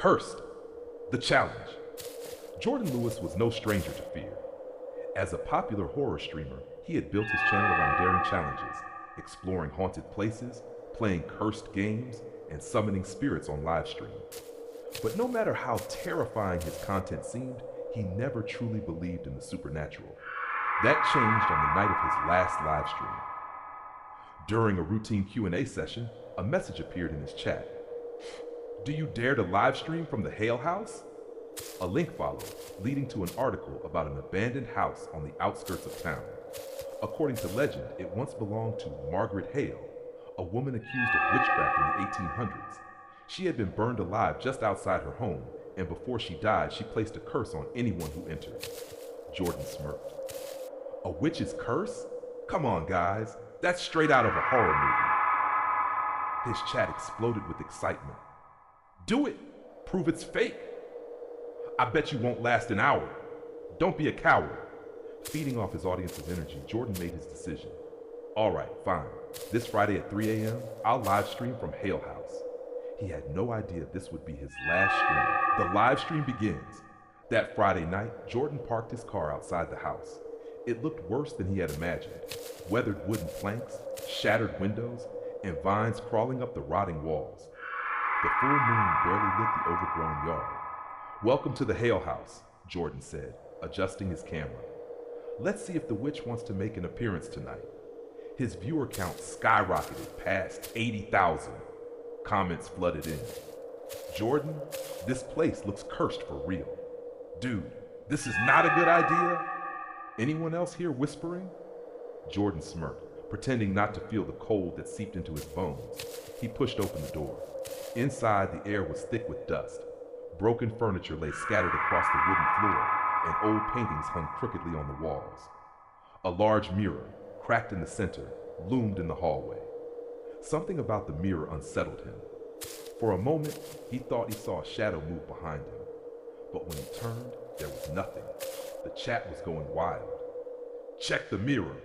Cursed. The challenge. Jordan Lewis was no stranger to fear. As a popular horror streamer, he had built his channel around daring challenges, exploring haunted places, playing cursed games, and summoning spirits on livestream. But no matter how terrifying his content seemed, he never truly believed in the supernatural. That changed on the night of his last livestream. During a routine Q&A session, a message appeared in his chat. "Do you dare to livestream from the Hale House?" A link followed, leading to an article about an abandoned house on the outskirts of town. According to legend, it once belonged to Margaret Hale, a woman accused of witchcraft in the 1800s. She had been burned alive just outside her home, and before she died, she placed a curse on anyone who entered. Jordan smirked. A witch's curse? Come on, guys. That's straight out of a horror movie. His chat exploded with excitement. Do it! Prove it's fake! I bet you won't last an hour. Don't be a coward. Feeding off his audience's energy, Jordan made his decision. All right, fine. This Friday at 3 a.m., I'll live stream from Hale House. He had no idea this would be his last stream. The live stream begins. That Friday night, Jordan parked his car outside the house. It looked worse than he had imagined. Weathered wooden planks, shattered windows, and vines crawling up the rotting walls. The full moon barely lit the overgrown yard. "Welcome to the Hale House," Jordan said, adjusting his camera. "Let's see if the witch wants to make an appearance tonight." His viewer count skyrocketed past 80,000. Comments flooded in. "Jordan, this place looks cursed for real. Dude, this is not a good idea. Anyone else here whispering?" Jordan smirked, pretending not to feel the cold that seeped into his bones. He pushed open the door. Inside, the air was thick with dust. Broken furniture lay scattered across the wooden floor, and old paintings hung crookedly on the walls. A large mirror, cracked in the center, loomed in the hallway. Something about the mirror unsettled him. For a moment, he thought he saw a shadow move behind him. But when he turned, there was nothing. The chat was going wild. "Check the mirror.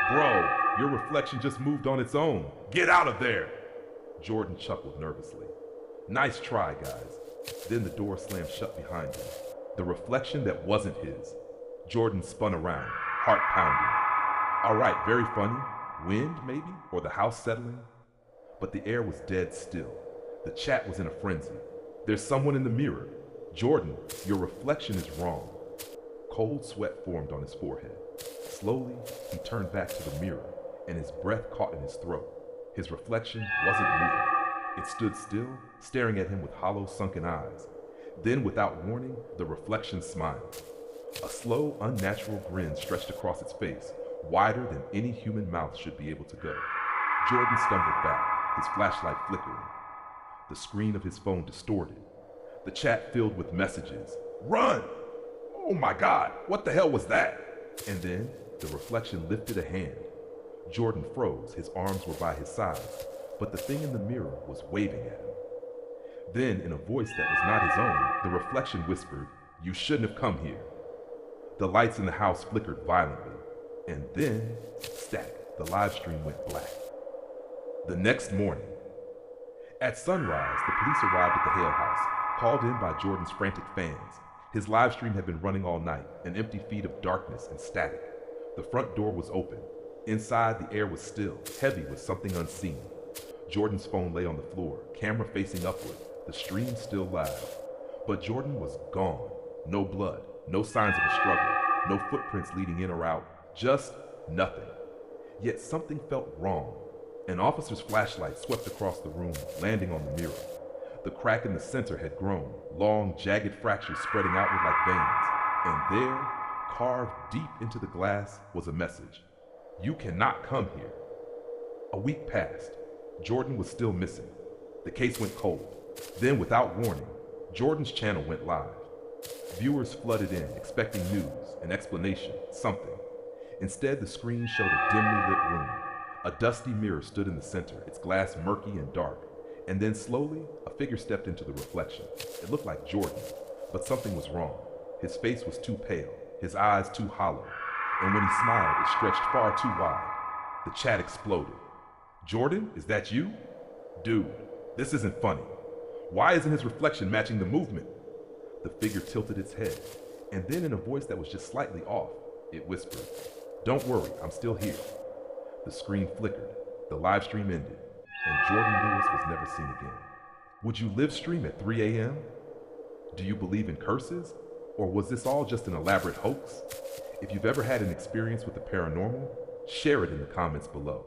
Bro, your reflection just moved on its own. Get out of there!" Jordan chuckled nervously. "Nice try, guys." Then the door slammed shut behind him. The reflection that wasn't his. Jordan spun around, heart pounding. All right, very funny. Wind, maybe? Or the house settling? But the air was dead still. The chat was in a frenzy. "There's someone in the mirror. Jordan, your reflection is wrong." Cold sweat formed on his forehead. Slowly, he turned back to the mirror, and his breath caught in his throat. His reflection wasn't moving. It stood still, staring at him with hollow, sunken eyes. Then, without warning, the reflection smiled. A slow, unnatural grin stretched across its face, wider than any human mouth should be able to go. Jordan stumbled back, his flashlight flickering. The screen of his phone distorted. The chat filled with messages. "Run! Oh my God, what the hell was that?" And then, the reflection lifted a hand. Jordan froze, his arms were by his sides, but the thing in the mirror was waving at him. Then, in a voice that was not his own, the reflection whispered, "You shouldn't have come here." The lights in the house flickered violently, and then, stack, the live stream went black. The next morning, at sunrise, the police arrived at the Hale House, called in by Jordan's frantic fans. His live stream had been running all night, an empty feed of darkness and static. The front door was open. Inside, the air was still, heavy with something unseen. Jordan's phone lay on the floor, camera facing upward, the stream still live. But Jordan was gone. No blood, no signs of a struggle, no footprints leading in or out, just nothing. Yet something felt wrong. An officer's flashlight swept across the room, landing on the mirror. The crack in the center had grown, long, jagged fractures spreading outward like veins. And there, carved deep into the glass, was a message. "You cannot come here." A week passed. Jordan was still missing. The case went cold. Then, without warning, Jordan's channel went live. Viewers flooded in, expecting news, an explanation, something. Instead, the screen showed a dimly lit room. A dusty mirror stood in the center, its glass murky and dark. And then slowly, a figure stepped into the reflection. It looked like Jordan, but something was wrong. His face was too pale, his eyes too hollow, and when he smiled, it stretched far too wide. The chat exploded. "Jordan, is that you? Dude, this isn't funny. Why isn't his reflection matching the movement? The figure tilted its head, and then in a voice that was just slightly off, it whispered, "Don't worry, I'm still here." The screen flickered, the live stream ended, and Jordan Lewis was never seen again. Would you live stream at 3 a.m.? Do you believe in curses? Or was this all just an elaborate hoax? If you've ever had an experience with the paranormal, share it in the comments below.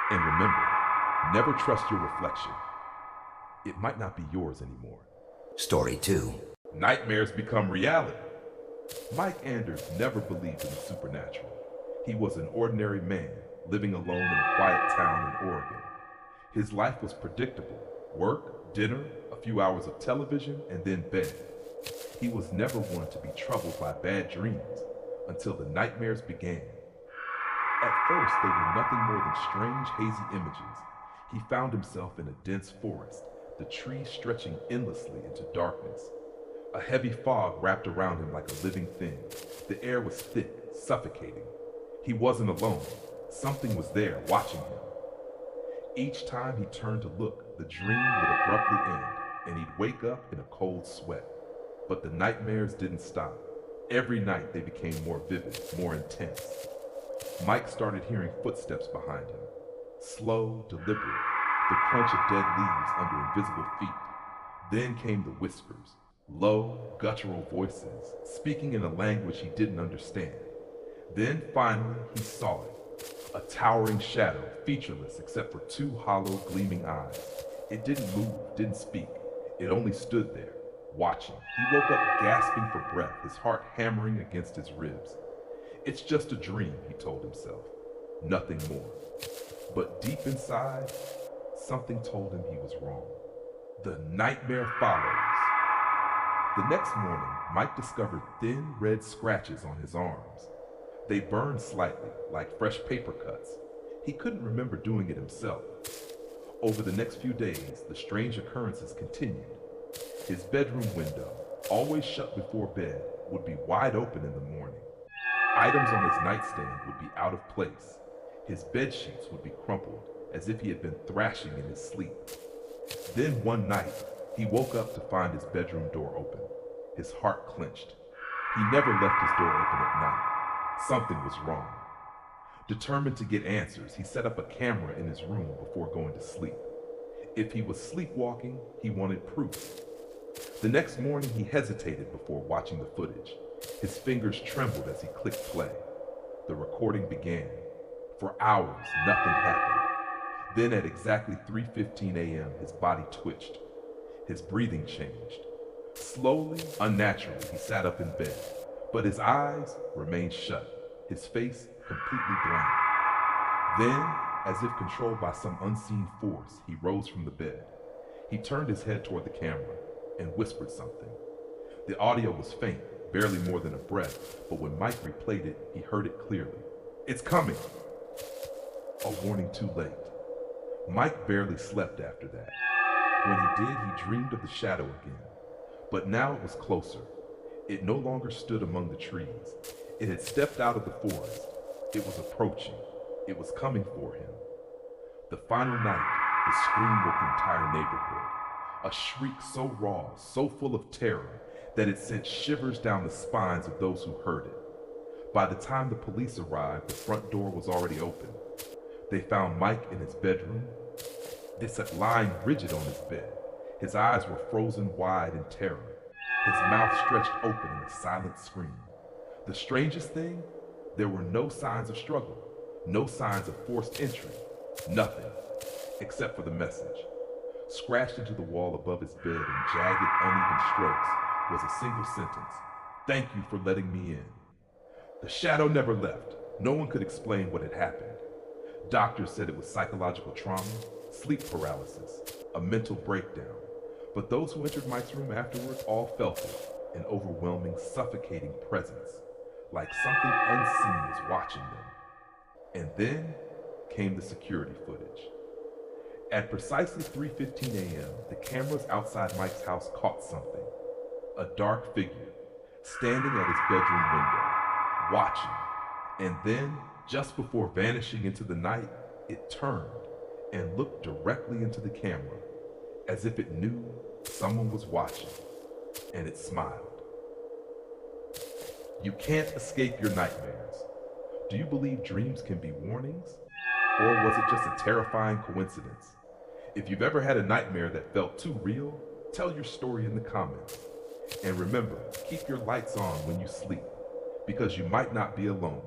And remember, never trust your reflection. It might not be yours anymore. Story 2. Nightmares become reality. Mike Anders never believed in the supernatural. He was an ordinary man living alone in a quiet town in Oregon. His life was predictable: work, dinner, a few hours of television, and then bed. He was never one to be troubled by bad dreams until the nightmares began. At first, they were nothing more than strange, hazy images. He found himself in a dense forest, the trees stretching endlessly into darkness. A heavy fog wrapped around him like a living thing. The air was thick, suffocating. He wasn't alone. Something was there, watching him. Each time he turned to look, the dream would abruptly end, and he'd wake up in a cold sweat. But the nightmares didn't stop. Every night they became more vivid, more intense. Mike started hearing footsteps behind him. Slow, deliberate, the crunch of dead leaves under invisible feet. Then came the whispers, low, guttural voices, speaking in a language he didn't understand. Then finally he saw it, a towering shadow, featureless except for two hollow, gleaming eyes. It didn't move, didn't speak. It only stood there, watching. He woke up gasping for breath, his heart hammering against his ribs. It's just a dream, he told himself. Nothing more. But deep inside, something told him he was wrong. The nightmare follows. The next morning, Mike discovered thin red scratches on his arms. They burned slightly, like fresh paper cuts. He couldn't remember doing it himself. Over the next few days, the strange occurrences continued. His bedroom window, always shut before bed, would be wide open in the morning. Items on his nightstand would be out of place. His bed sheets would be crumpled, as if he had been thrashing in his sleep. Then one night, he woke up to find his bedroom door open. His heart clenched. He never left his door open at night. Something was wrong. Determined to get answers, he set up a camera in his room before going to sleep. If he was sleepwalking, he wanted proof. The next morning, he hesitated before watching the footage. His fingers trembled as he clicked play. The recording began. For hours, nothing happened. Then at exactly 3:15 a.m., his body twitched. His breathing changed. Slowly, unnaturally, he sat up in bed, but his eyes remained shut, his face completely blank. Then, as if controlled by some unseen force, he rose from the bed. He turned his head toward the camera and whispered something. The audio was faint, barely more than a breath, but when Mike replayed it, he heard it clearly. "It's coming!" A warning too late. Mike barely slept after that. When he did, he dreamed of the shadow again. But now it was closer. It no longer stood among the trees. It had stepped out of the forest. It was approaching. It was coming for him. The final night, the scream woke the entire neighborhood. A shriek so raw, so full of terror, that it sent shivers down the spines of those who heard it. By the time the police arrived, the front door was already open. They found Mike in his bedroom. They sat lying rigid on his bed. His eyes were frozen wide in terror. His mouth stretched open in a silent scream. The strangest thing, there were no signs of struggle, no signs of forced entry, nothing, except for the message. Scratched into the wall above his bed in jagged, uneven strokes was a single sentence: "Thank you for letting me in." The shadow never left. No one could explain what had happened. Doctors said it was psychological trauma, sleep paralysis, a mental breakdown. But those who entered Mike's room afterward all felt it, an overwhelming, suffocating presence, like something unseen was watching them. And then came the security footage. At precisely 3:15 a.m., the cameras outside Mike's house caught something. A dark figure, standing at his bedroom window, watching. And then, just before vanishing into the night, it turned and looked directly into the camera, as if it knew Someone was watching, and it smiled. You can't escape your nightmares. Do you believe dreams can be warnings? Or was it just a terrifying coincidence? If you've ever had a nightmare that felt too real, tell your story in the comments. And remember, keep your lights on when you sleep, because you might not be alone.